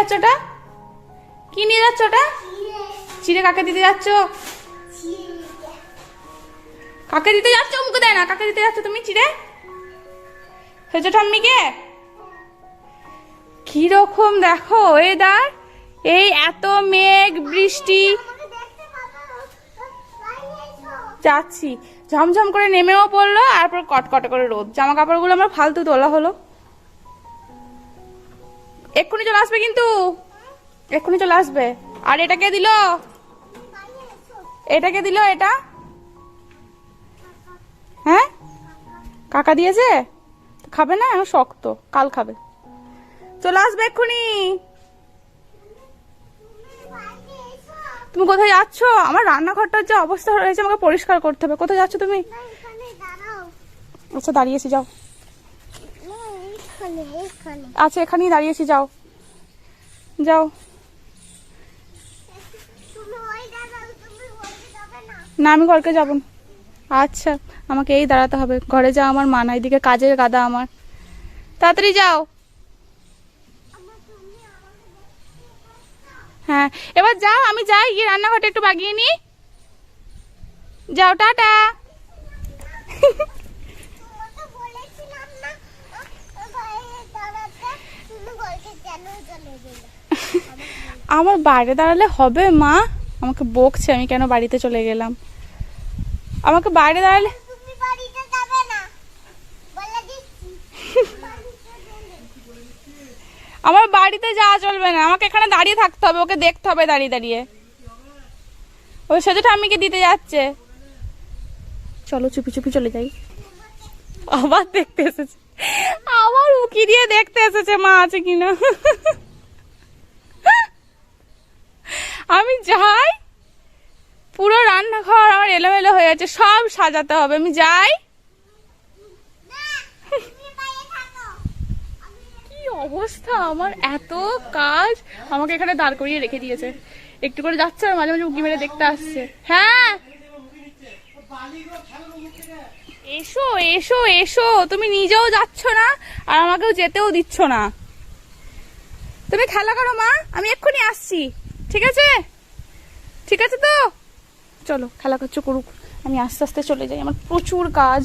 যাচ্ছ ওটা? কি নিয়ে যাচ্ছ ওটা? চিড়ে কাকে দিতে যাচ্ছ? কাকে দিতে যাচ্ছ? মুখে দেয় না। কাকে দিতে যাচ্ছ তুমি চিড়ে? সেটা ঠাম্মিকে? কিরকম দেখো ওয়েদার, এই এত মেঘ বৃষ্টি। যাচ্ছি, ঝমঝম করে নেমেও পড়লো, তারপর কটকটে করে রোদ। জামা কাপড়গুলো আমার ফালতু তোলা হলো। এক্ষুনি চলে আসবে কিন্তু, এক্ষুনি চলে আসবে। আর এটাকে দিল, এটাকে দিল, এটা হ্যাঁ কাকা দিয়েছে। খাবে না, শক্ত, কাল খাবে। চলে আসবে এক্ষুনি। তুমি কোথায় যাচ্ছ? আমার রান্নাঘরটার যে অবস্থা হয়েছে, আমাকে পরিষ্কার করতে হবে। কোথায় যাচ্ছ তুমি? আচ্ছা দাঁড়িয়েছি, যাও। আচ্ছা এখানেই দাঁড়িয়েছি, যাও যাও। না আমি ঘরকে যাব না। আচ্ছা আমাকে এই দাঁড়াতে হবে। ঘরে যাও, আমার মা না, এদিকে কাজের গাদা আমার। তাড়াতাড়ি যাও। হ্যাঁ এবার যাও, আমি যাই, গিয়ে রান্নাঘরটা একটু বাগিয়ে নি। যাও, টাটা। আমার বাইরে দাঁড়ালে হবে মা? আমাকে বকছে আমি কেন বাড়িতে চলে গেলাম। আমাকে বাইরে দাঁড়ালে আমার বাড়িতে যাওয়া চলবে না, আমাকে এখানে দাঁড়িয়ে থাকতে হবে, ওকে দেখতে হবে দাঁড়িয়ে দাঁড়িয়ে। ওই সেজো ঠাম্মিকে দিতে যাচ্ছে। চলো চুপি চুপি চলে যাই। আবার দেখতে এসেছে, আবার উকি দিয়ে দেখতে এসেছে মা আছে কিনা। আমি যাই, পুরো রান্নাঘর আমার এলোমেলো হয়ে আছে, সব সাজাতে হবে। আমি যাই। কি অবস্থা আমার, এত কাজ আমাকে এখানে দাঁড় করিয়ে রেখে দিয়েছে। একটু করে যাচ্ছে আর মাঝে মাঝে উঁকি মেরে দেখতে আসছে। হ্যাঁ এসো এসো এসো, তুমি নিজেও যাচ্ছ না আর আমাকেও যেতেও দিচ্ছ না। তুমি খেলা করো মা, আমি এক্ষুনি আসছি। ঠিক আছে, ঠিক আছে তো? চলো খেলা করছো করুক, আমি আস্তে আস্তে চলে যাই, আমার প্রচুর কাজ।